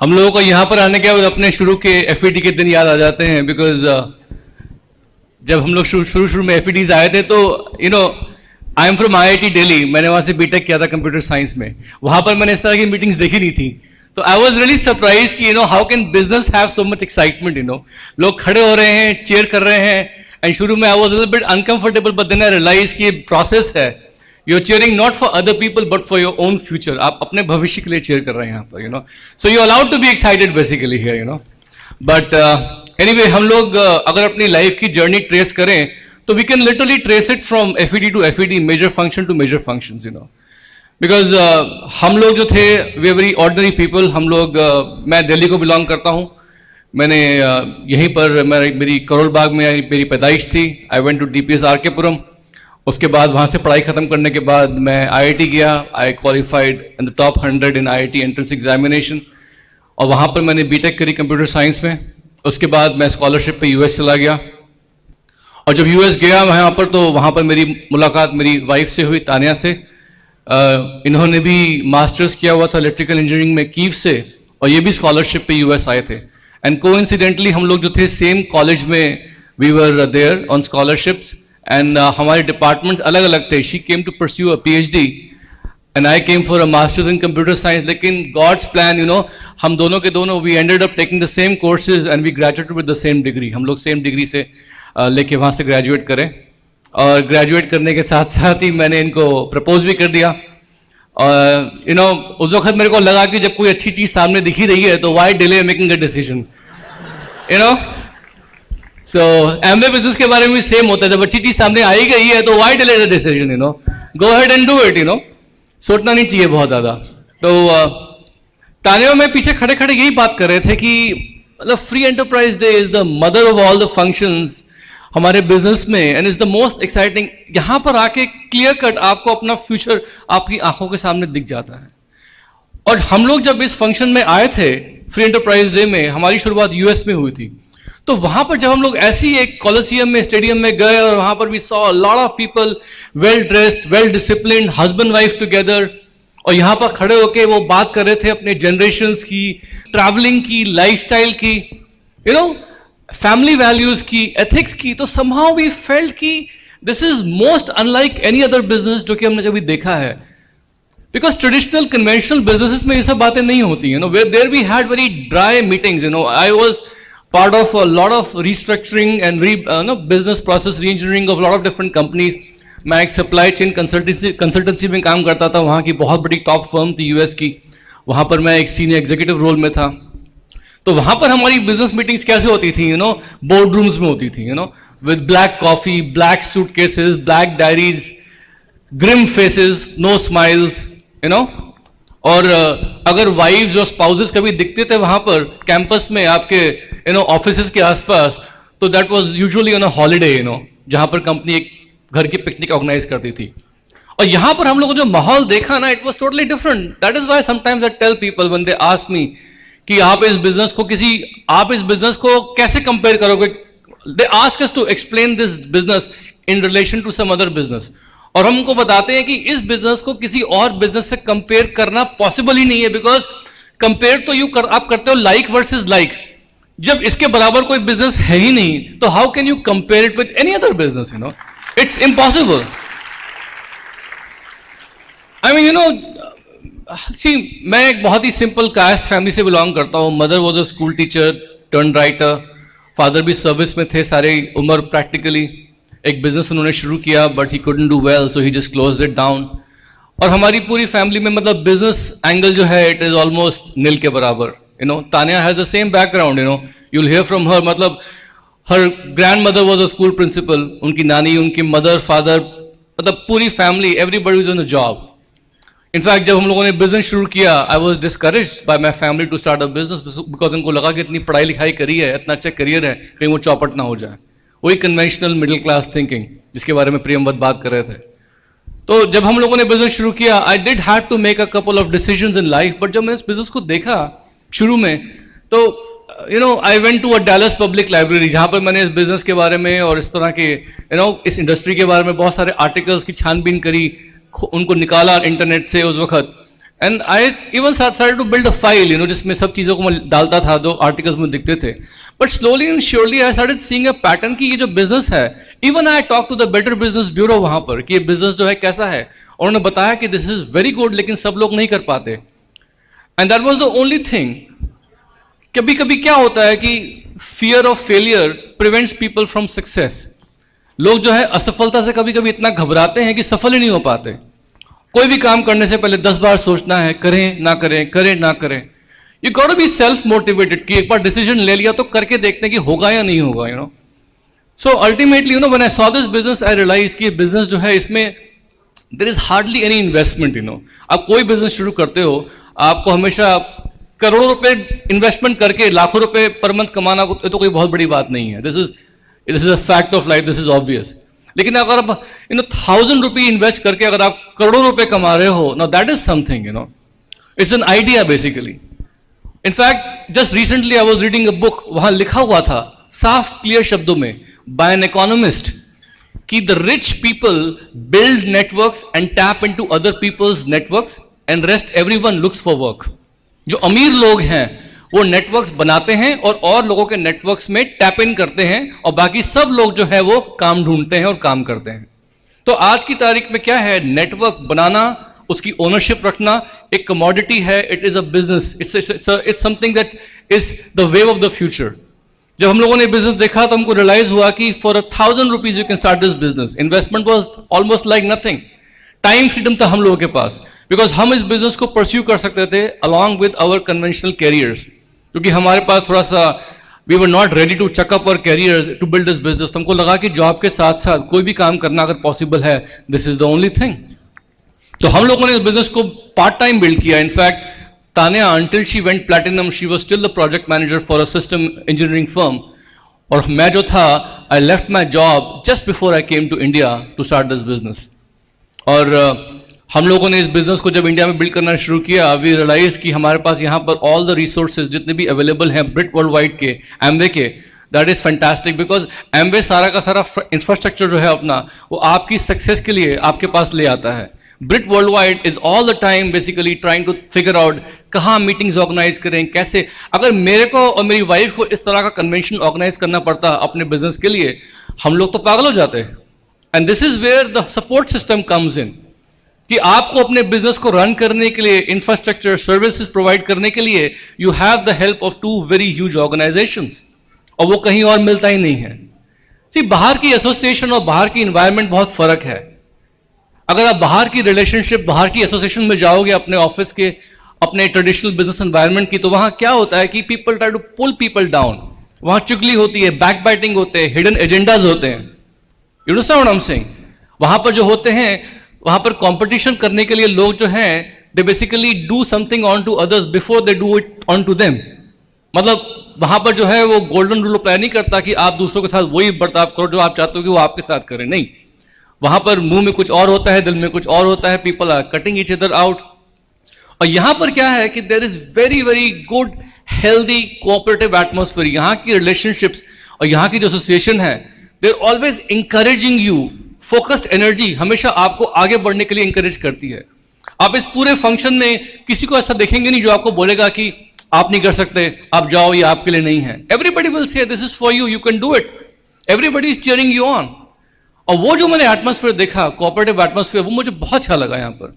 हम लोगों को यहाँ पर आने के बाद अपने शुरू के एफईडी के दिन याद आ जाते हैं, बिकॉज जब हम लोग शुरू में एफईडीज आए थे तो I am from IIT Delhi, मैंने वहाँ से बीटेक किया था कंप्यूटर साइंस में। वहाँ पर मैंने इस तरह की मीटिंग्स देखी नहीं थी, तो आई वॉज रियली सरप्राइज कि how can business have so much excitement. लोग खड़े हो रहे हैं, चेयर कर रहे हैं, एंड शुरू में I was little bit uncomfortable, but then I realise कि प्रोसेस है। You're cheering not for other people but for your own future. आप अपने भविष्य के लिए cheer कर रहे हैं यहाँ पर, So you're allowed to be excited basically here, But anyway, हम लोग अगर अपनी life की journey trace करें, तो we can literally trace it from FED to FED, major function to major functions, Because हम लोग जो थे, we are very ordinary people. हम लोग मैं दिल्ली को belong करता हूँ। मैंने यहीं पर मेरी करोल बाग में मेरी पैदाइश थी। I went to DPS RK-पुरम। उसके बाद वहाँ से पढ़ाई ख़त्म करने के बाद मैं IIT गया। आई qualified in the top 100 in IIT entrance examination, और वहाँ पर मैंने बीटेक करी कंप्यूटर साइंस में। उसके बाद मैं स्कॉलरशिप पे यूएस चला गया, और जब यूएस गया वहाँ पर तो वहाँ पर मेरी मुलाकात मेरी वाइफ से हुई, तानिया से। इन्होंने भी मास्टर्स किया हुआ था इलेक्ट्रिकल इंजीनियरिंग में कीव से, और ये भी स्कॉलरशिप पे यूएस आए थे। एंड कोइंसिडेंटली हम लोग जो थे सेम कॉलेज में, we were there on scholarships, and हमारे डिपार्टमेंट्स अलग अलग थे। She came to pursue a PhD and I came for a master's in computer science. लेकिन गॉड्स प्लान, हम दोनों के दोनों we ended up taking the same courses and we graduated with the same degree. हम लोग same degree से लेके वहाँ से ग्रेजुएट करें, और ग्रेजुएट करने के साथ साथ ही मैंने इनको प्रपोज भी कर दिया। और उस वक्त मेरे को लगा कि जब कोई अच्छी चीज़ सामने दिख ही रही है तो why delay making a decision, so Amway business के बारे में भी सेम होता है। जब अच्छी चीज सामने आई गई है तो why delay the decision, go ahead and do it, सोचना नहीं चाहिए बहुत ज्यादा। तो तानिया में पीछे खड़े खड़े यही बात कर रहे थे कि मतलब free enterprise day is the mother of all the functions हमारे बिजनेस में, and is the most exciting. यहां पर आके क्लियर कट आपको अपना फ्यूचर आपकी आंखों के सामने दिख जाता है। और हम लोग जब इस फंक्शन में आए थे फ्री एंटरप्राइज डे में, हमारी शुरुआत यूएस में हुई थी, तो वहां पर जब हम लोग ऐसी एक कॉलोसियम में स्टेडियम में गए, और वहां पर we saw a lot of people well dressed, well disciplined, husband wife together, और यहां पर खड़े होके वो बात कर रहे थे अपने जनरेशंस की, ट्रैवलिंग की, लाइफस्टाइल की, फैमिली वैल्यूज की, एथिक्स की। तो समहाउ वी फेल्ट कि this is most unlike any other business जो कि हमने कभी देखा है, बिकॉज ट्रेडिशनल कन्वेंशनल बिजनेसेस में ये सब बातें नहीं होती हैं। There we had very dry meetings, I was part of a lot of restructuring and business process re-engineering of a lot of different companies. मैं एक supply chain consultancy में काम करता था, वहाँ की बहुत बड़ी top firm थी US की, वहाँ पर मैं एक senior executive role में था। तो वहाँ पर हमारी business meetings कैसे होती थी, board rooms में होती थी, with black coffee, black suitcases, black diaries, grim faces, no smiles, और अगर वाइव्स और स्पाउसेस कभी दिखते थे वहां पर कैंपस में आपके ऑफिसेस के आसपास, तो that was usually on a holiday, जहां पर कंपनी एक घर की पिकनिक ऑर्गेनाइज करती थी। और यहां पर हम लोगों को जो माहौल देखा ना, it was totally different. That is why sometimes I tell people when they ask me कि आप इस बिजनेस को कैसे कंपेयर करोगे, they ask us to explain this business in relation to some other business, और हम उनको बताते हैं कि इस बिजनेस को किसी और बिजनेस से कंपेयर करना पॉसिबल ही नहीं है, बिकॉज कंपेयर तो आप करते हो लाइक वर्सेस लाइक। जब इसके बराबर कोई बिजनेस है ही नहीं, तो how can you compare it with any other business, it's impossible. I mean see, मैं एक बहुत ही सिंपल कास्ट फैमिली से बिलोंग करता हूँ। Mother was a school teacher turned writer, father भी सर्विस में थे सारी उम्र प्रैक्टिकली। एक बिजनेस उन्होंने शुरू किया, but he couldn't do well, so he just closed it down. और हमारी पूरी फैमिली में मतलब बिजनेस एंगल जो है, इट इज ऑलमोस्ट नील के बराबर। Tania has the same background, you will hear from her, मतलब हर grand mother was a school principal, उनकी नानी, उनकी मदर, फादर, मतलब पूरी family, everybody is on a job. In fact जब हम लोगों ने बिजनेस शुरू किया, I was discouraged by my family to start a business, because उनको लगा कि इतनी पढ़ाई लिखाई करी है, इतना अच्छा करियर है, कहीं वो चौपट ना हो जाए। वही कन्वेंशनल मिडिल क्लास थिंकिंग जिसके बारे में प्रियमवत बात कर रहे थे। तो जब हम लोगों ने बिजनेस शुरू किया, I did had to make a couple of decisions in life, but जब मैंने इस बिजनेस को देखा शुरू में, तो I went to a Dallas public library, जहां पर मैंने इस बिजनेस के बारे में और इस तरह के इस इंडस्ट्री के बारे में बहुत सारे आर्टिकल्स की छानबीन करी, उनको निकाला इंटरनेट से उस वक्त, and I even started to build a file, जिसमें सब चीज़ों को मैं डालता था जो आर्टिकल्स में दिखते थे. But slowly and surely I started seeing a pattern कि ये जो बिजनेस है, even I talk to the Better Business Bureau वहां पर कि ये बिजनेस जो है कैसा है. और उन्होंने बताया कि दिस इज वेरी गुड, लेकिन सब लोग नहीं कर पाते. And that was the only thing. कभी कभी क्या होता है कि fear of failure prevents people from success. लोग जो है असफलता से कभी कभी इतना घबराते हैं कि सफल ही नहीं हो पाते. कोई भी काम करने से पहले 10 बार सोचना है, करें ना करें, करें ना करें. You got to be self motivated कि एक बार डिसीजन ले लिया तो करके देखते हैं कि होगा या नहीं होगा. So ultimately when I saw this business I realise कि बिजनेस जो है इसमें there is hardly any investment. आप कोई बिजनेस शुरू करते हो, आपको हमेशा करोड़ों रुपए इन्वेस्टमेंट करके लाखों रुपए पर मंथ कमाना तो कोई बहुत बड़ी बात नहीं है. This is a fact of life, this is obvious. लेकिन अगर आप 1,000 रुपये इन्वेस्ट करके अगर आप करोड़ों रुपए कमा रहे हो, now that is something. It's an idea basically. In fact just recently I was reading a book, वहां लिखा हुआ था साफ क्लियर शब्दों में बाय एन इकोनॉमिस्ट कि the rich people build networks and tap into other people's networks and rest everyone looks for work. जो अमीर लोग हैं वो नेटवर्क्स बनाते हैं और लोगों के नेटवर्क्स में टैप इन करते हैं, और बाकी सब लोग जो है वो काम ढूंढते हैं और काम करते हैं. तो आज की तारीख में क्या है, नेटवर्क बनाना, उसकी ओनरशिप रखना एक कमोडिटी है. It is a business, it's something that is the wave of the future. जब हम लोगों ने बिजनेस देखा तो हमको रियलाइज हुआ कि for 1,000 rupees you can start this business. Investment was almost like nothing. Time freedom था हम लोगों के पास, बिकॉज हम इस बिजनेस को परस्यू कर सकते थे along with our conventional careers. क्योंकि हमारे पास थोड़ा सा we were not ready to chuck up our careers to build this business. तो हमको लगा कि जॉब के साथ साथ कोई भी काम करना अगर पॉसिबल है, this is the only thing. तो हम लोगों ने इस बिजनेस को पार्ट टाइम बिल्ड किया. In fact Tania, until she went platinum, she was still the project manager for a system engineering firm. और मैं जो था, I left my job just before I came to India to start this business. और हम लोगों ने इस बिजनेस को जब इंडिया में बिल्ड करना शुरू किया, वी रियलाइज कि हमारे पास यहाँ पर ऑल द रिसोर्सेज जितने भी अवेलेबल हैं ब्रिट वर्ल्ड वाइड के, एमवे के, that is fantastic. Because Amway सारा का सारा इंफ्रास्ट्रक्चर जो है अपना, वो आपकी सक्सेस के लिए आपके पास ले आता है. Britt world wide is all the time basically trying to figure out कहाँ मीटिंग्स ऑर्गेनाइज करें, कैसे. अगर मेरे को और मेरी वाइफ को इस तरह का कन्वेंशन ऑर्गेनाइज करना पड़ता अपने बिजनेस के लिए, हम लोग तो पागल हो जाते हैं. And this is where the support system comes in, कि आपको अपने बिजनेस को रन करने के लिए, इंफ्रास्ट्रक्चर सर्विसेज प्रोवाइड करने के लिए, you have the help of 2 very huge organisations, और वो कहीं और मिलता ही नहीं है. बाहर की एसोसिएशन और बाहर की इन्वायरमेंट बहुत फर्क है. अगर आप बाहर की रिलेशनशिप, बाहर की एसोसिएशन में जाओगे अपने ऑफिस के, अपने ट्रेडिशनल बिजनेस एनवायरनमेंट की, तो वहां क्या होता है कि people try to pull people down. वहां चुगली होती है, बैक बाइटिंग होते हैं, हिडन एजेंडाज होते हैं. You understand what I am saying? वहां पर जो होते हैं, वहां पर कंपटीशन करने के लिए लोग जो हैं, they basically do something on to others before they do it on to them. मतलब वहां पर जो है वो गोल्डन रूल अप्लाई नहीं करता कि आप दूसरों के साथ वही बर्ताव करो जो आप चाहते हो कि वो आपके साथ करें. नहीं, वहां पर मुंह में कुछ और होता है, दिल में कुछ और होता है. People are cutting each other out. और यहां पर क्या है कि there is very very good healthy cooperative atmosphere. यहां की रिलेशनशिप्स और यहां की जो एसोसिएशन है, they are always encouraging you. Focused energy हमेशा आपको आगे बढ़ने के लिए इंकरेज करती है. आप इस पूरे फंक्शन में किसी को ऐसा देखेंगे नहीं जो आपको बोलेगा कि आप नहीं कर सकते, आप जाओ, ये आपके लिए नहीं है. Everybody will say this is for you, you can do it. Everybody is cheering you on. और वो जो मैंने एटमॉस्फेयर देखा, कोऑपरेटिव एटमॉस्फेयर, वो मुझे बहुत अच्छा लगा यहाँ पर.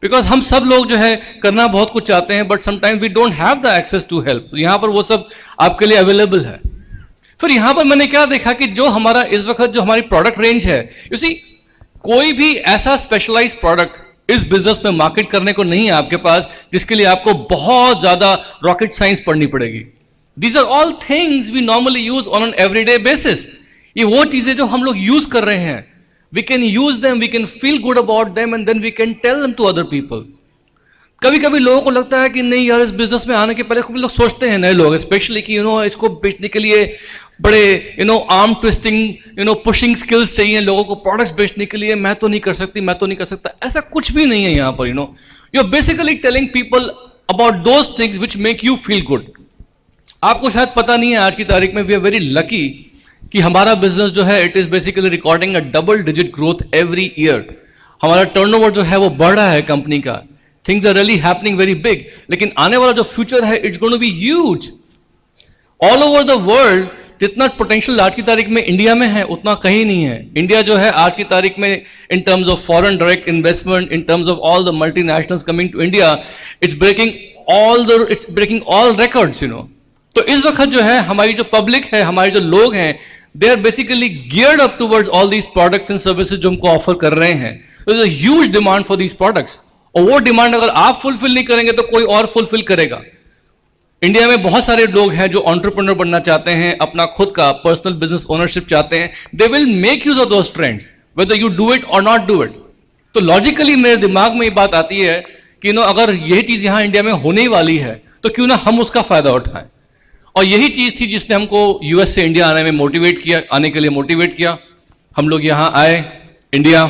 बिकॉज हम सब लोग जो है करना बहुत कुछ चाहते हैं, but sometimes we don't have the access to help. यहाँ पर वो सब आपके लिए अवेलेबल है. फिर यहाँ पर मैंने क्या देखा कि जो हमारा इस वक्त जो हमारी प्रोडक्ट रेंज है, यू सी, कोई भी ऐसा स्पेशलाइज्ड प्रोडक्ट इस बिजनेस में मार्केट करने को नहीं है आपके पास, जिसके लिए आपको बहुत ज्यादा रॉकेट साइंस पढ़नी पड़ेगी. These are all things we normally use on an everyday basis. ये वो चीजें जो हम लोग यूज कर रहे हैं, we can use them, we can feel good about them, and then we can tell them to other people. कभी कभी लोगों को लगता है कि नहीं यार, इस बिजनेस में आने के पहले लोग सोचते हैं, नए लोग स्पेशली, कि इसको बेचने के लिए बड़े आर्म ट्विस्टिंग पुशिंग स्किल्स चाहिए लोगों को. प्रोडक्ट्स बेचने के लिए मैं तो नहीं कर सकती, मैं तो नहीं कर सकता. ऐसा कुछ भी नहीं है यहाँ पर. You are basically telling people about those things which make you feel good. आपको शायद पता नहीं है, आज की तारीख में वी आर वेरी लकी कि हमारा बिजनेस जो है, it is basically recording a double digit growth every year. हमारा टर्नओवर जो है वो बढ़ रहा है कंपनी का. Things are really happening very big. लेकिन आने वाला जो फ्यूचर है, it's going to be huge all over the world. जितना पोटेंशियल आज की तारीख में इंडिया में है उतना कहीं नहीं है। इंडिया जो है आज की तारीख में in terms of foreign direct investment, in terms of all the multinationals coming to India, it's breaking all records, you know. तो इस वक्त जो है हमारी जो पब्लिक है, हमारे जो लोग हैं, they are basically geared up towards all these products and services जो हमको ऑफर कर रहे हैं। There is a huge demand for these products, और वो डिमांड अगर आप फुलफिल नहीं करेंगे तो कोई और फुलफिल करेगा। इंडिया में बहुत सारे लोग हैं जो एंटरप्रेन्योर बनना चाहते हैं, अपना खुद का पर्सनल बिजनेस ओनरशिप चाहते हैं। They will make use of those trends whether you do it और नॉट डू इट। तो लॉजिकली मेरे दिमाग में ये बात आती है कि नो, अगर यही चीज यहां इंडिया में होने वाली है तो क्यों ना हम उसका फायदा उठाएं। और यही चीज थी जिसने हमको यूएस से इंडिया आने के लिए मोटिवेट किया। हम लोग यहाँ आए इंडिया,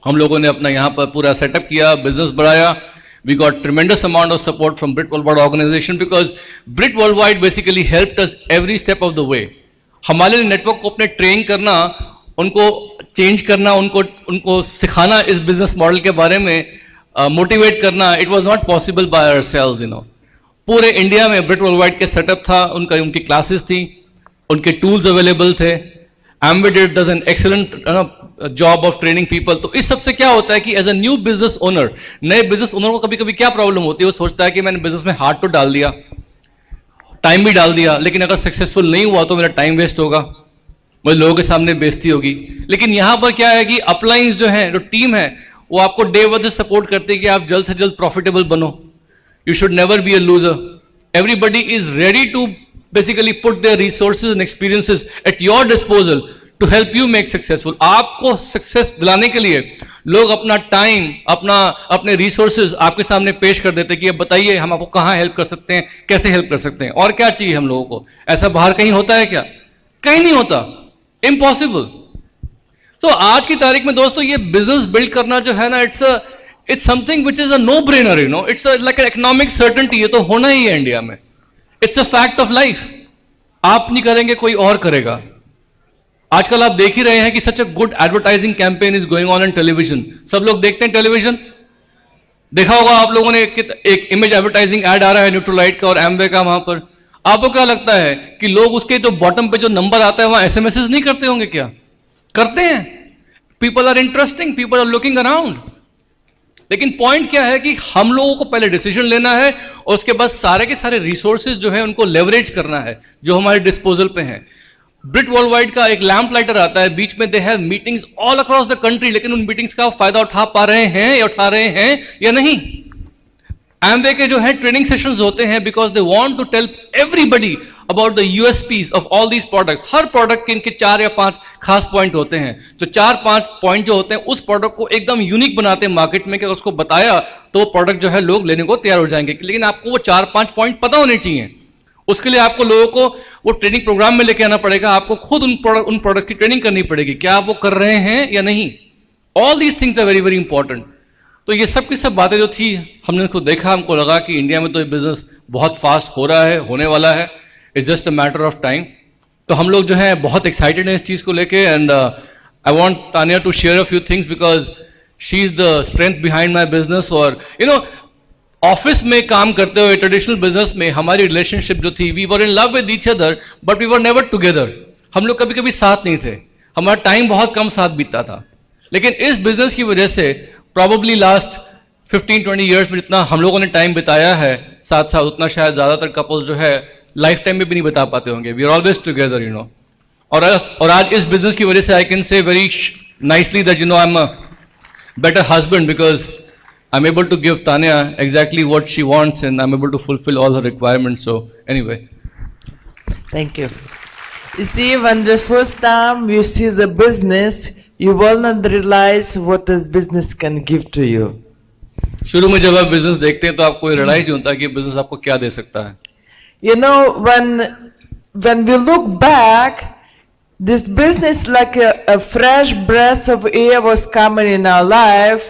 हम लोगों ने अपना यहाँ पर पूरा सेटअप किया, बिजनेस बढ़ाया। We got tremendous amount of support from Brit Worldwide organization because Brit Worldwide basically helped us every step of the way. हमारे नेटवर्क को अपने ट्रेन करना, उनको चेंज करना, उनको सिखाना इस बिजनेस मॉडल के बारे में, मोटिवेट करना, it was not possible by ourselves, you know. पूरे इंडिया में ब्रिट वर्ल्डवाइड के सेटअप था, उनकी क्लासेस थी, उनके टूल्स अवेलेबल थे। Ambidit does an excellent job of training people. तो इस सबसे क्या होता है कि as a new business owner, नए बिजनेस ओनर को कभी कभी क्या प्रॉब्लम होती है, वो सोचता है कि मैंने बिजनेस में हाथ तो डाल दिया, टाइम भी डाल दिया, लेकिन अगर सक्सेसफुल नहीं हुआ तो मेरा टाइम वेस्ट होगा, मुझे लोगों के सामने बेइज्जती होगी। लेकिन यहां पर क्या है कि अपलाइंस जो है, जो टीम है, वो आपको डे वन से सपोर्ट करते हैं कि आप जल्द से जल्द प्रॉफिटेबल बनो। You should never be a loser. Everybody is ready to basically put their resources and experiences at your disposal to help you make successful। आपको सक्सेस दिलाने के लिए लोग अपना टाइम, अपने रिसोर्सेज आपके सामने पेश कर देते हैं कि अब बताइए हम आपको कहां हेल्प कर सकते हैं, कैसे हेल्प कर सकते हैं, और क्या चाहिए हम लोगों को। ऐसा बाहर कहीं होता है क्या? कहीं नहीं होता, इम्पॉसिबल। तो आज की तारीख में दोस्तों ये बिजनेस बिल्ड करना जो है ना, it's something which is a no brainer, you know. It's like an economic certainty, ये तो होना ही है इंडिया में। It's a fact of life. आप नहीं करेंगे कोई और करेगा। आजकल आप देख ही रहे हैं कि such a good advertising campaign is going on in television. सब लोग देखते हैं टेलीविजन, देखा होगा आप लोगों ने, एक इमेज एडवर्टाइजिंग एड आ रहा है न्यूट्रोलाइट का और एम्वे का। वहां पर आपको क्या लगता है कि लोग उसके जो बॉटम पे जो नंबर आता है वहां एसएमएस नहीं करते होंगे? क्या करते हैं? People are interesting, people are looking around. लेकिन पॉइंट क्या है कि हम लोगों को पहले डिसीजन लेना है और उसके बाद सारे के सारे रिसोर्सेज जो है उनको लेवरेज करना है जो हमारे डिस्पोजल पे हैं। ब्रिट वर्ल्डवाइड का एक लैंप लाइटर आता है, बीच में they have meetings all across the country, लेकिन उन मीटिंग्स का फायदा उठा पा रहे हैं या उठा रहे हैं या नहीं? एमवे के जो है ट्रेनिंग सेशंस होते हैं because they want to tell everybody about the USPs of all these products. हर प्रोडक्ट के इनके 4 या 5 खास पॉइंट होते हैं, जो 4-5 पॉइंट जो होते हैं उस प्रोडक्ट को एकदम यूनिक बनाते हैं मार्केट में, कि अगर उसको बताया तो वो प्रोडक्ट जो है लोग लेने को तैयार हो जाएंगे। लेकिन आपको वो 4-5 पॉइंट पता होने चाहिए। उसके लिए आपको लोगों को वो ट्रेनिंग प्रोग्राम में लेके आना पड़ेगा, आपको खुद उन प्रोडक्ट की ट्रेनिंग करनी पड़ेगी, क्या आप वो कर रहे हैं या नहीं। All these things are very very important. तो ये सब की सब बातें जो थी हमने उसको देखा, हमको लगा कि इंडिया में तो ये बिजनेस बहुत फास्ट हो रहा है, होने वाला है, it's just a matter of time. तो हम लोग जो है बहुत एक्साइटेड हैं इस चीज को लेके। And I want Tania to share a few things because she is the strength behind my business. और यू नो, ऑफिस में काम करते हुए ट्रेडिशनल बिजनेस में हमारी रिलेशनशिप जो थी, we were in love with each other but we were never together. हम लोग कभी कभी साथ नहीं थे, हमारा टाइम बहुत कम साथ बीतता था। लेकिन इस बिजनेस की वजह से प्रॉबली लास्ट 15-20 ईयर्स में जितना हम लोगों ने टाइम बिताया है साथ साथ, उतना शायद ज्यादातर कपल्स जो है लाइफ टाइम में भी नहीं बता पाते होंगे। We are always together, you know. और आज इस बिजनेस की वजह से I can say very nicely that you know I am a better husband because I'm able to give Tanya exactly what she wants and I'm able to fulfill all her requirements. So anyway. Thank you. You see, when the first time you see the business, you will not realize what this business can give to you. शुरू में जब आप business देखते हैं तो आपको ये realise नहीं होता कि बिजनेस आपको क्या दे सकता है। You know, when we look back, this business like a fresh breath of air was coming in our life,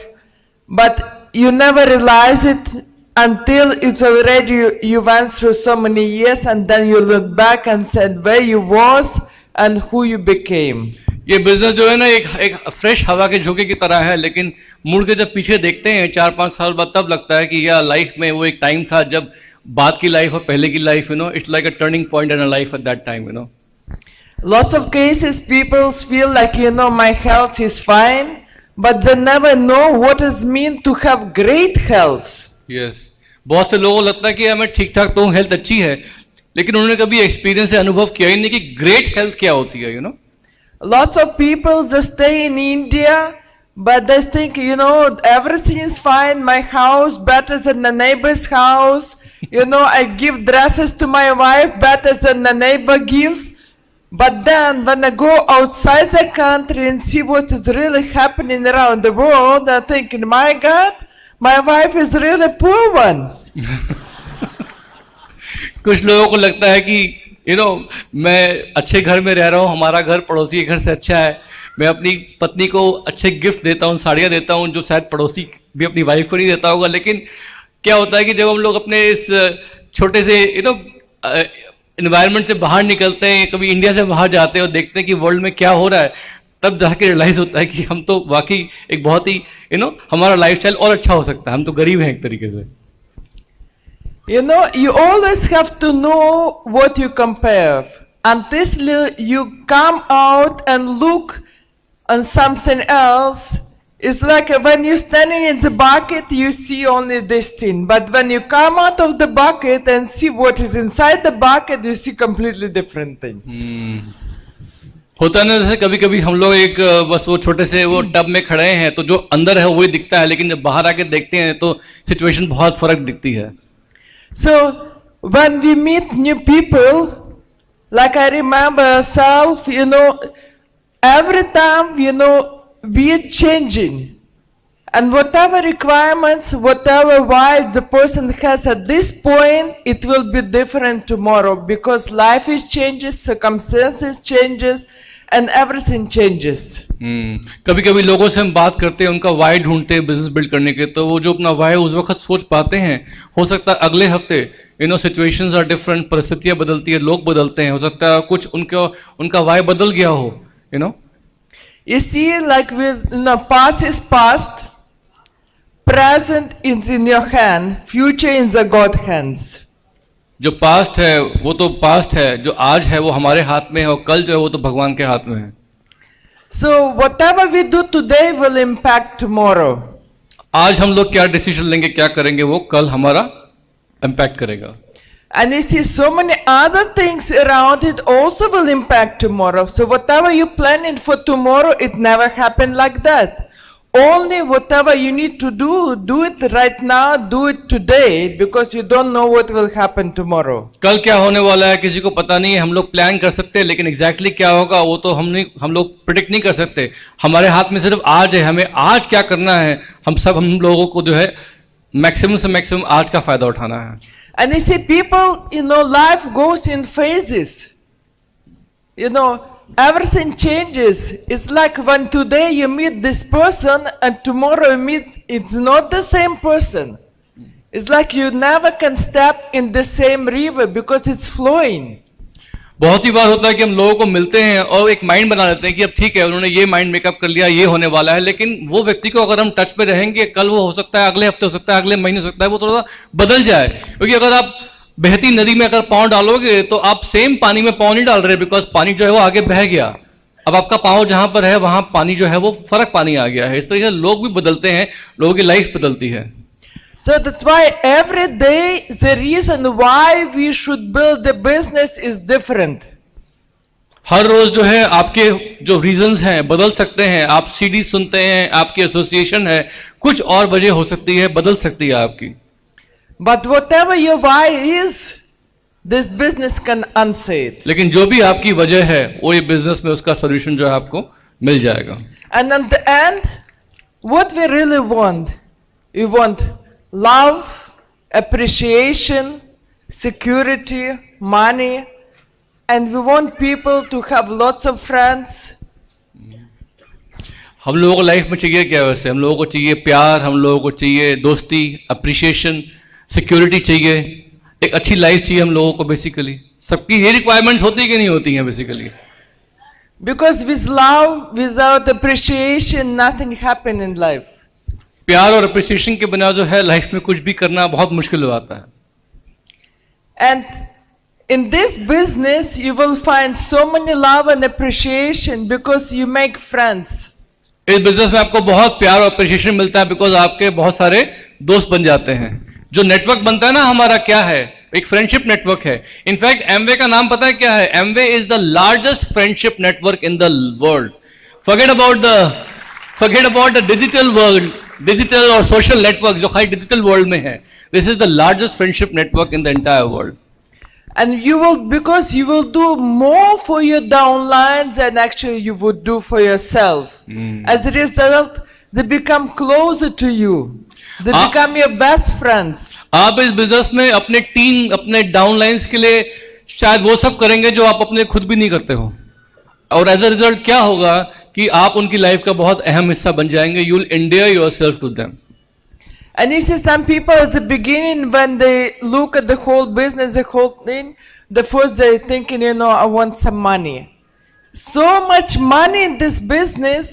but you never realize it until it's already, you went through so many years and then you look back and said where you was and who you became. ये business जो है ना एक fresh हवा के झोंके की तरह है, लेकिन मुड़ के जब पीछे देखते हैं 4-5 साल बाद तब लगता है कि यार लाइफ में वो एक टाइम था जब बाद की लाइफ और पहले की life, it's like a turning point in a life at that time. Lots of cases people feel like, my health is fine, but they never know what it means to have great health. Yes. बहुत से लोगों को लगता है कि यार मैं ठीक ठाक तो हूँ, हेल्थ अच्छी है, लेकिन उन्होंने कभी एक्सपीरियंस से अनुभव किया ही नहीं कि ग्रेट हेल्थ क्या होती है. Lots of people just stay in India, but they think, everything is fine, my house better than the neighbor's house, I give dresses to my wife better than the neighbor gives. But then when I go outside the country and see what is really happening around the world, I think, my God, my wife is really a poor one. कुछ लोगों को लगता है कि मैं अच्छे घर में रह रहा हूँ, हमारा घर पड़ोसी के घर से अच्छा है, मैं अपनी पत्नी को अच्छे गिफ्ट देता हूँ, साड़ियाँ देता हूँ, जो शायद पड़ोसी भी अपनी वाइफ को नहीं देता होगा. लेकिन क्या होता है कि जब हम लोग अपने इस छोटे से एनवायरनमेंट से बाहर निकलते हैं, कभी इंडिया से बाहर जाते हैं और देखते हैं कि वर्ल्ड में क्या हो रहा है, तब जाके रियलाइज होता है कि हम तो वाकई एक बहुत ही हमारा लाइफस्टाइल और अच्छा हो सकता है, हम तो गरीब हैं एक तरीके से. You always have to know what you compare. Until you come out and look on something else, it's like when you're standing in the bucket, you see only this thing. But when you come out of the bucket and see what is inside the bucket, you see completely different thing. होता है ना, जैसे कभी कभी हम लोग एक बस वो छोटे से वो टब में खड़े हैं तो जो अंदर है वही दिखता है, लेकिन जब बाहर आके देखते हैं तो सिचुएशन बहुत फर्क दिखती है. So when we meet new people, like I remember myself, every time, we are changing. And whatever requirements, whatever why the person has at this point, it will be different tomorrow because life is changes, circumstances changes, and everything changes. कभी कभी लोगों से हम बात करते हैं, उनका Y ढूंढते हैं बिजनेस बिल्ड करने के, तो वो जो अपना वाई उस वक्त सोच पाते हैं, हो सकता है अगले हफ्ते सिचुएशंस आर डिफरेंट, परिस्थितियां बदलती है, लोग बदलते हैं, हो सकता है कुछ उनका वाई बदल गया हो. You see, like past is past, present is in your hand, future in the God hands. जो पास्ट है वो तो पास्ट है, जो आज है वो हमारे हाथ में है, और कल जो है वो तो भगवान के हाथ में है. So whatever we do today will impact tomorrow. आज हम लोग क्या डिसीजन लेंगे, क्या करेंगे, वो कल हमारा इम्पैक्ट करेगा. And you see so many other things around it also will impact tomorrow. So whatever you're planning for tomorrow, it never happened like that. Only whatever you need to do it right now, do it today, because you don't know what will happen tomorrow. कल क्या होने वाला है किसी को पता नहीं है. हम लोग प्लान कर सकते हैं, लेकिन एग्जैक्टली क्या होगा वो तो हम लोग प्रिडिक्ट नहीं कर सकते. हमारे हाथ में सिर्फ आज है, हमें आज क्या करना है. हम लोगों को जो है मैक्सिमम से मैक्सिमम आज का फायदा उठाना है. And you see, people, life goes in phases. Everything changes. It's like when today you meet this person and tomorrow you meet, it's not the same person. It's like you never can step in the same river because it's flowing. बहुत ही बार होता है कि हम लोगों को मिलते हैं और एक माइंड बना लेते हैं कि अब ठीक है, उन्होंने ये माइंड मेकअप कर लिया, ये होने वाला है, लेकिन वो व्यक्ति को अगर हम टच पे रहेंगे, कल वो हो सकता है, अगले हफ्ते हो सकता है, अगले महीने हो सकता है वो थोड़ा सा बदल जाए. क्योंकि अगर आप बहती नदी में अगर पाँव डालोगे तो आप सेम पानी में पाँव नहीं डाल रहे, बिकॉज पानी जो है वो आगे बह गया. अब आपका पाँव जहां पर है वहां पानी जो है वो फर्क पानी आ गया है. इस तरीके से लोग भी बदलते हैं, लोगों की लाइफ बदलती है. So that's why every day the reason why we should build the business is different. हर रोज जो है आपके जो रीजंस हैं बदल सकते हैं. आप सीडी सुनते हैं, आपकी एसोसिएशन है, कुछ और वजह हो सकती है, बदल सकती है आपकी. But whatever your why is, this business can answer it. लेकिन जो भी आपकी वजह है वो ये बिजनेस में उसका सोल्यूशन जो है आपको मिल जाएगा. And at the end, what we really want, we want love, appreciation, security, money, and we want people to have lots of friends. हम लोगों को लाइफ में चाहिए क्या? वैसे हम लोगों को चाहिए प्यार, हम लोगों को चाहिए दोस्ती, अप्रिशिएशन, सिक्योरिटी चाहिए, एक अच्छी लाइफ चाहिए हम लोगों को. बेसिकली सबकी ये रिक्वायरमेंट्स होती कि नहीं होती हैं basically? Because with love, without appreciation, nothing happens in life. प्यार और अप्रिसिएशन के बिना जो है लाइफ में कुछ भी करना बहुत मुश्किल हो जाता है. And in this business, you will find so many love and appreciation because you make friends. इस बिजनेस में आपको बहुत प्यार और अप्रिसिएशन मिलता है बिकॉज आपके बहुत सारे दोस्त बन जाते हैं. जो नेटवर्क बनता है ना हमारा, क्या है? एक फ्रेंडशिप नेटवर्क है. इनफैक्ट एमवे का नाम पता है क्या है? Amway is the largest friendship network in the world. Forget about the digital world, digital और सोशल नेटवर्क जो खाली डिजिटल वर्ल्ड में है. This is the largest friendship network in the entire world. And you will, because you will do more for your downlines than actually you would do for yourself. As a result, they become closer to you. They become your best friends. आप इस business में अपने team, अपने downlines के लिए शायद वो सब करेंगे जो आप अपने खुद भी नहीं करते हो. और एज अ रिजल्ट क्या होगा कि आप उनकी लाइफ का बहुत अहम हिस्सा बन जाएंगे. You will endear yourself to them. And you see, some people at the beginning, when they look at the whole business, the whole thing, the first they're thinking, I want some money. So much money in this business,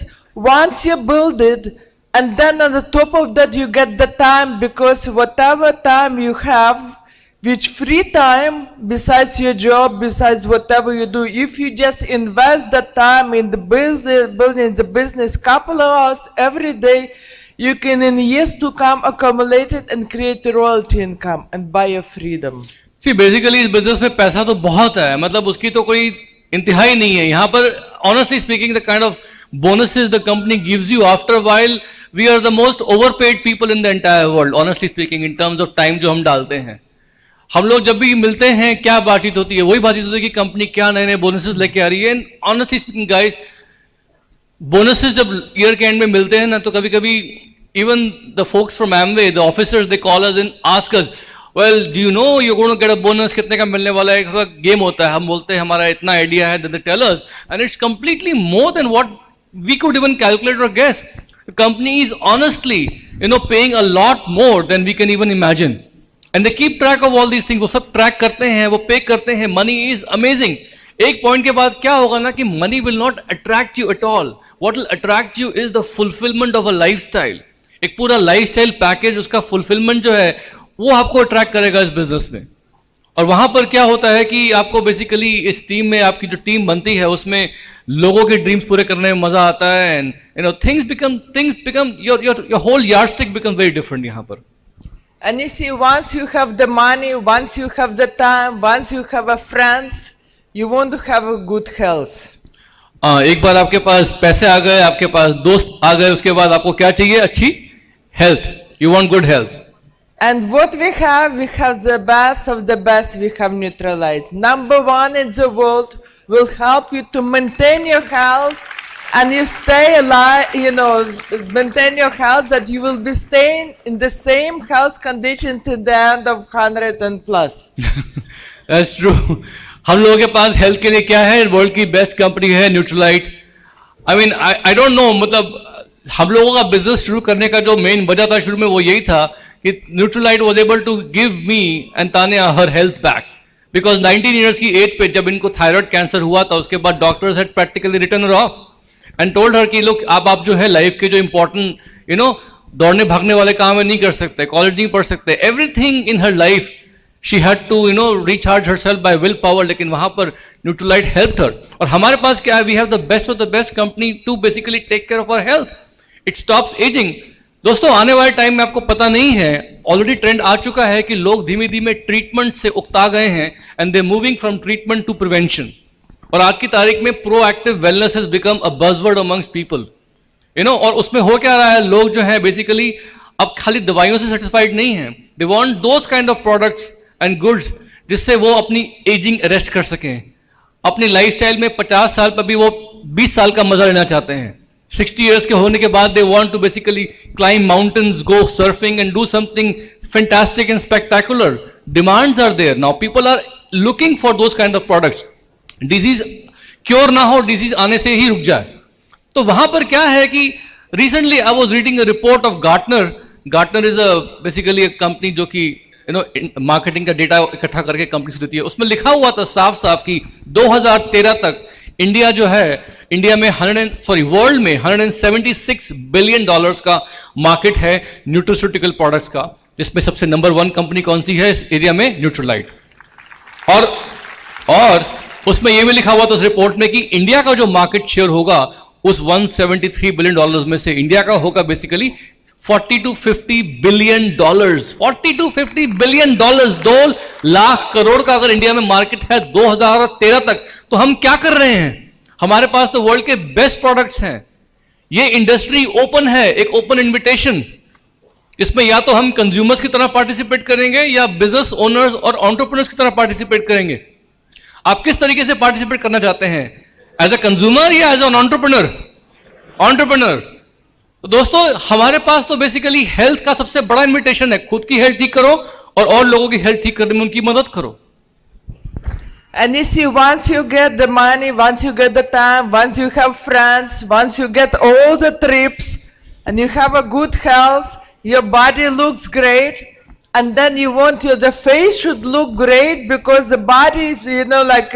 once you build it, and then on the top of that you get the time, because whatever time you have, which free time, besides your job, besides whatever you do, if you just invest the time in the business, building the business, couple of hours every day, you can in years to come accumulate it and create a royalty income and buy your freedom. See, basically इस business में पैसा तो बहुत है, मतलब उसकी तो कोई इंतहाई नहीं है. यहाँ पर honestly speaking, the kind of bonuses the company gives you after a while, we are the most overpaid people in the entire world. Honestly speaking, in terms of time जो हम डालते हैं, हम लोग जब भी मिलते हैं क्या बातचीत होती है? वही बातचीत होती है कि कंपनी क्या नए नए बोनसेस लेके आ रही है. And honestly speaking, guys, bonuses जब ईयर के एंड में मिलते हैं ना, तो कभी कभी even the folks from Amway, the officers, they call us and ask us, well do you know you going to get a bonus, कितने का मिलने वाला है? एक गेम होता है, हम बोलते हैं हमारा इतना आइडिया है, they tell us and it's completely more than what we could even calculate और guess. The company is honestly paying a lot more than we can even imagine. And they keep track of all these things. वो सब track करते हैं, वो pay करते हैं. Money is amazing. एक point के बाद क्या होगा ना कि money will not attract you at all. What will attract you is the fulfilment of a lifestyle. एक पूरा लाइफस्टाइल पैकेज, उसका फुलफिलमेंट जो है वो आपको अट्रैक्ट करेगा इस बिजनेस में. और वहां पर क्या होता है कि आपको बेसिकली इस टीम में, आपकी जो टीम बनती है उसमें लोगों के ड्रीम्स पूरे करने में मजा आता है. And things become your whole yardstick become very different यहाँ पर. And you see, once you have the money, once you have the time, once you have a friends, you want to have a good health. एक बार आपके पास पैसे आ गए, आपके पास दोस्त आ गए, उसके बाद आपको क्या चाहिए? अच्छी health. You want good health. And what we have the best of the best. We have Neutralite. Number one in the world, will help you to maintain your health, and you stay alive, maintain your health, that you will be staying in the same health condition to the end of 100 and plus. That's true. हम लोगों के पास health के लिए क्या है? World की best company है Nutrilite. I mean I don't know, मतलब हम लोगों का बिजनेस शुरू करने का जो मेन वजह था शुरू में वो यही था कि Nutrilite was able to give me and Tania her health back. Because 19 years की एज पे जब इनको थायराइड कैंसर हुआ था, उसके बाद doctors had practically written her off and told her कि लोग आप जो है लाइफ के जो इंपॉर्टेंट दौड़ने भागने वाले काम है नहीं कर सकते, कॉलेज नहीं पढ़ सकते, everything in her life she had to recharge herself by will power. लेकिन वहां पर न्यूट्रलाइट हेल्प्ड हर. और हमारे पास क्या है? We have the best of the best company to basically take care of our health. It stops ageing. दोस्तों, आने वाले टाइम में आपको पता नहीं है, ऑलरेडी ट्रेंड आ चुका है कि लोग धीमे धीमे ट्रीटमेंट से उकता गए हैं and they moving from treatment to prevention. और आज की तारीख में proactive wellness has become a buzzword amongst people. और उसमें हो क्या रहा है? लोग जो है बेसिकली अब खाली दवाइयों से सेटिस्फाइड नहीं है. They want those kind of products and goods जिससे वो अपनी एजिंग अरेस्ट कर सकें. अपनी लाइफस्टाइल में 50 साल पर भी वो 20 साल का मजा लेना चाहते हैं. 60 years के होने के बाद they want to basically climb mountains, go surfing and do something fantastic and spectacular. Demands are there. Now people are looking for those kind of products. Disease cure ना हो, disease आने से ही रुक जाए. तो वहां पर क्या है कि recently I was reading a report of Gartner. Gartner is basically a company जो कि मार्केटिंग का डेटा इकट्ठा करके कंपनी से देती है. उसमें लिखा हुआ था साफ साफ कि 2013 तक इंडिया जो है, इंडिया में वर्ल्ड में $176 बिलियन का मार्केट है न्यूट्रास्यूटिकल प्रोडक्ट्स का, जिसमें सबसे नंबर 1 कंपनी कौन सी है इस एरिया में? न्यूट्रालाइट। और उसमें यह भी लिखा हुआ था उस रिपोर्ट में कि इंडिया का जो मार्केट शेयर होगा उस $173 बिलियन में से इंडिया का होगा basically $40 to 50 billion. $40 to 50 billion, 2 lakh crore का अगर इंडिया में मार्केट है 2013 तक, तो हम क्या कर रहे हैं? हमारे पास तो वर्ल्ड के बेस्ट प्रोडक्ट्स हैं। ये इंडस्ट्री ओपन है, एक ओपन इन्विटेशन। इसमें या तो हम कंज्यूमर्स की तरह पार्टिसिपेट करेंगे या बिजनेस ओनर्स और एंटरप्रेन्योर्स की तरह पार्टिसिपेट करेंगे। आप किस तरीके से पार्टिसिपेट करना चाहते हैं, एज अ कंज्यूमर या एज एन एंटरप्रेन्योर? तो दोस्तों, हमारे पास तो बेसिकली हेल्थ का सबसे बड़ा इन्विटेशन है। खुद की हेल्थ ठीक करो और लोगों की हेल्थ ठीक करने में उनकी मदद करो। And you see, once you get the money, once you get the time, once you have friends, once you get all the trips, and you have a good health, your body looks great, and then you want the face should look great because the body is, like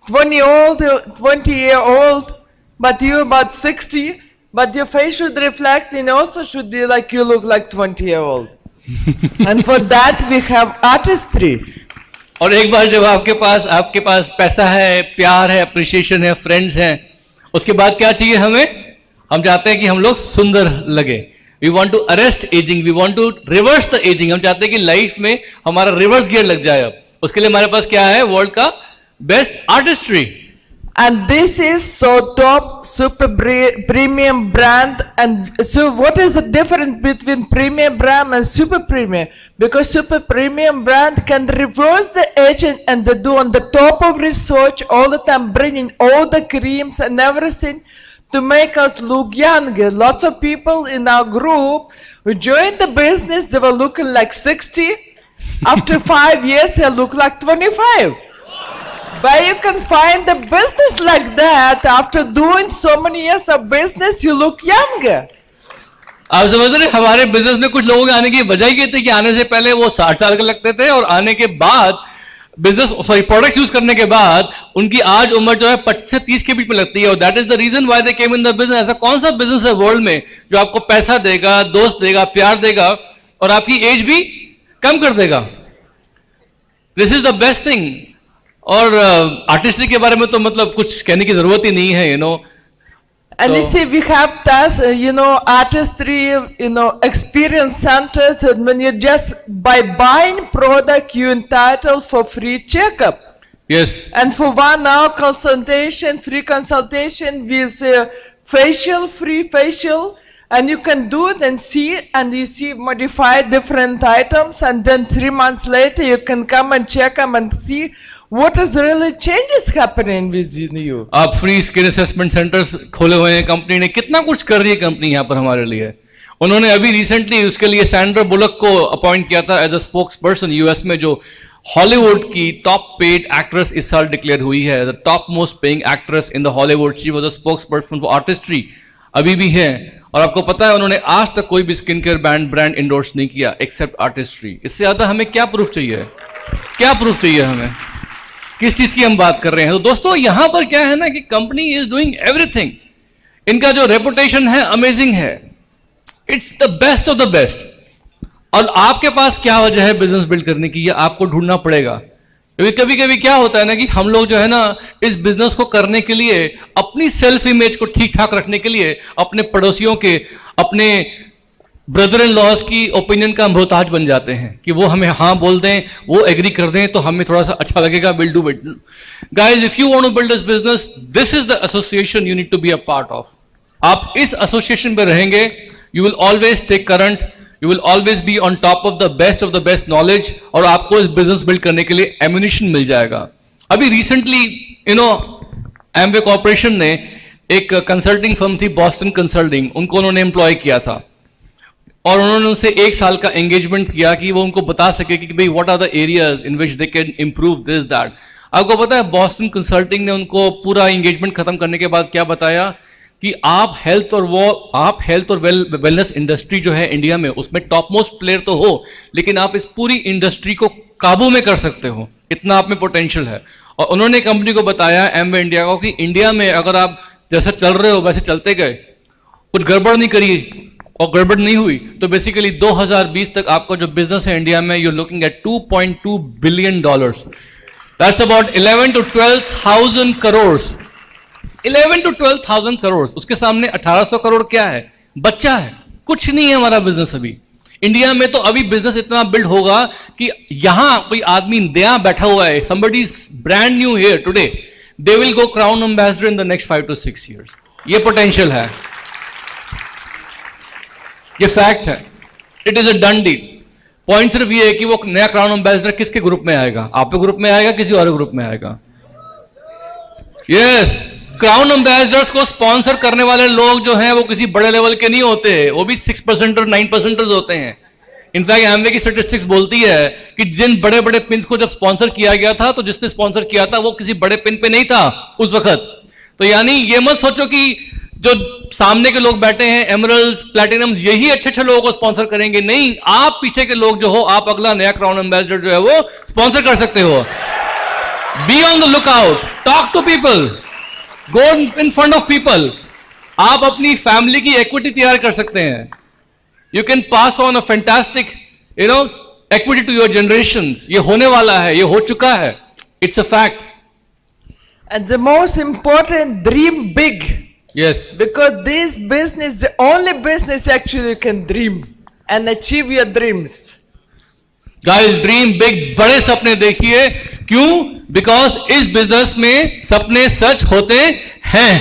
20-year-old, but you're about 60, but your face should reflect and also should be like you look like 20-year-old. And for that we have artistry. और एक बार जब आपके पास पैसा है, प्यार है, appreciation है, friends हैं, उसके बाद क्या चाहिए हमें? हम चाहते हैं कि हम लोग सुंदर लगे। We want to arrest ageing, we want to reverse the ageing. हम चाहते हैं कि लाइफ में हमारा रिवर्स गियर लग जाए। अब उसके लिए हमारे पास क्या है? वर्ल्ड का best artistry. And this is so top super premium brand. And so what is the difference between premium brand and super premium? Because super premium brand can reverse the aging and they do on the top of research all the time, bringing all the creams and everything to make us look younger. Lots of people in our group who joined the business, they were looking like 60. After 5 years, they look like 25. Where you can find a business like that, after doing so many years of business, you look younger. आप समझ रहे, हमारे business में कुछ लोगों के आने की वजह ये थी कि आने से पहले वो 60 साल के लगते थे और आने के बाद प्रोडक्ट्स यूज करने के बाद उनकी आज उम्र जो है 25 से 30 के बीच में लगती है। और that is the reason why they came in the business. ऐसा कौन सा बिजनेस है वर्ल्ड में जो आपको पैसा देगा, दोस्त देगा, प्यार देगा और आपकी एज भी कम कर देगा? This is the best thing. और आर्टिस्ट्री के बारे में तो मतलब कुछ कहने की जरूरत ही नहीं है, And you see, we have tasks, artistry, experience centers, and when you just, by buying product, you entitled for free checkup. Yes. And for 1 hour consultation, free consultation with free facial, and you can do it and you see modify different items, and then 3 months later, you can come and check them and see what is really changes happening within you. आप free skin assessment centres खोले हुए हैं, company ने कितना कुछ कर रही है कंपनी यहाँ पर हमारे लिए। उन्होंने अभी रिसेंटली उसके लिए सैंड्रा बुलक को अपॉइंट किया था as a spokesperson US में, जो हॉलीवुड की टॉप पेड एक्ट्रेस इस साल डिक्लेयर हुई है, the top most paying actress in the Hollywood. She was a spokes person for artistry, अभी भी है। और आपको पता है उन्होंने आज तक कोई भी स्किन केयर ब्रांड इंडोर्स नहीं किया एक्सेप्ट आर्टिस्ट्री। इससे ज्यादा हमें क्या प्रूफ चाहिए? क्या प्रूफ चाहिए हमें? किस चीज की हम बात कर रहे हैं? तो दोस्तों, यहां पर क्या है ना कि कंपनी इज डूइंग एवरीथिंग। इनका जो रेपुटेशन है अमेजिंग है, it's the best of the best. और आपके पास क्या वजह है बिजनेस बिल्ड करने की, ये आपको ढूंढना पड़ेगा। क्योंकि कभी कभी क्या होता है ना कि हम लोग जो है ना इस बिजनेस को करने के लिए, अपनी सेल्फ इमेज को ठीक ठाक रखने के लिए, अपने पड़ोसियों के, अपने ब्रदर इन लॉज की ओपिनियन का मोहताज बन जाते हैं कि वो हमें हाँ बोल दें, वो एग्री कर दें तो हमें थोड़ा सा अच्छा लगेगा, will do it. Guys, if you want to build this business, this is the association you need to be a part of. आप इस एसोसिएशन में रहेंगे, you will always stay current, you will always be on top of the best knowledge, और आपको इस business build करने के लिए एम्युनिशन मिल जाएगा। अभी रिसेंटली एमवे कॉर्पोरेशन ने एक कंसल्टिंग फर्म थी बॉस्टन कंसल्टिंग, उनको उन्होंने एम्प्लॉय किया था और उन्होंने उनसे 1 साल का एंगेजमेंट किया कि वो उनको बता सके कि भाई what are the areas in which they can improve this that. आपको पता है बॉस्टन कंसल्टिंग ने उनको पूरा एंगेजमेंट खत्म करने के बाद क्या बताया कि आप हेल्थ और वेलनेस इंडस्ट्री जो है इंडिया में, उसमें टॉप मोस्ट प्लेयर तो हो, लेकिन आप इस पूरी इंडस्ट्री को काबू में कर सकते हो, इतना आप में पोटेंशियल है। और उन्होंने कंपनी को बताया, एमवे इंडिया को, कि इंडिया में अगर आप जैसे चल रहे हो वैसे चलते गए, कुछ गड़बड़ नहीं करी और गड़बड़ नहीं हुई, तो बेसिकली 2020 तक आपका जो बिजनेस है इंडिया में, you are looking at $2.2 billion. That's about 11 to 12,000 crore. 11 to 12,000 crore. उसके सामने 1800 करोड़ क्या है? बच्चा है, कुछ नहीं है हमारा बिजनेस अभी। इंडिया में तो अभी बिजनेस इतना बिल्ड होगा कि यहां कोई आदमी नया बैठा हुआ है, somebody is brand new here today, they will go crown ambassador in the next 5 to 6 years। ये पोटेंशियल है, ये फैक्ट है, it is a done deal. Point सिर्फ ये है कि वो नया क्राउन एम्बेसडर किसके ग्रुप में आएगा? आपके ग्रुप में आएगा, किसी और ग्रुप में आएगा? यस, क्राउन एम्बेसडर्स को स्पॉन्सर करने वाले लोग जो हैं वो किसी बड़े लेवल के नहीं होते, वो भी 6% और 9% होते हैं। इनफैक्ट एमवे की स्टैटिस्टिक्स बोलती है कि जिन बड़े बड़े पिन्स को जब स्पॉन्सर किया गया था, तो जिसने स्पॉन्सर किया था वो किसी बड़े पिन पे नहीं था उस वक्त। तो यानी ये मत सोचो कि जो सामने के लोग बैठे हैं, एमरल्ड्स, प्लैटिनम्स, यही अच्छे अच्छे लोगों को स्पॉन्सर करेंगे। नहीं, आप पीछे के लोग जो हो, आप अगला नया क्राउन एम्बेसडर जो है वो स्पॉन्सर कर सकते हो। Be on the look out, talk to people, go in front of people. आप अपनी फैमिली की इक्विटी तैयार कर सकते हैं। You can pass on a fantastic equity to your generations. ये होने वाला है, ये हो चुका है, it's a fact. And the most important, dream big. Yes. Because this business, the only business actually you can dream and achieve your dreams. Guys, dream big, बड़े सपने देखिए। क्यों? Because इस बिजनेस में सपने सच होते हैं।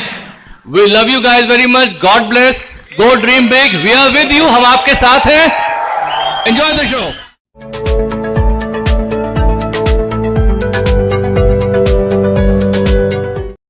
We love you guys very much. God bless. Go dream big. We are with you. हम आपके साथ हैं। Enjoy the show.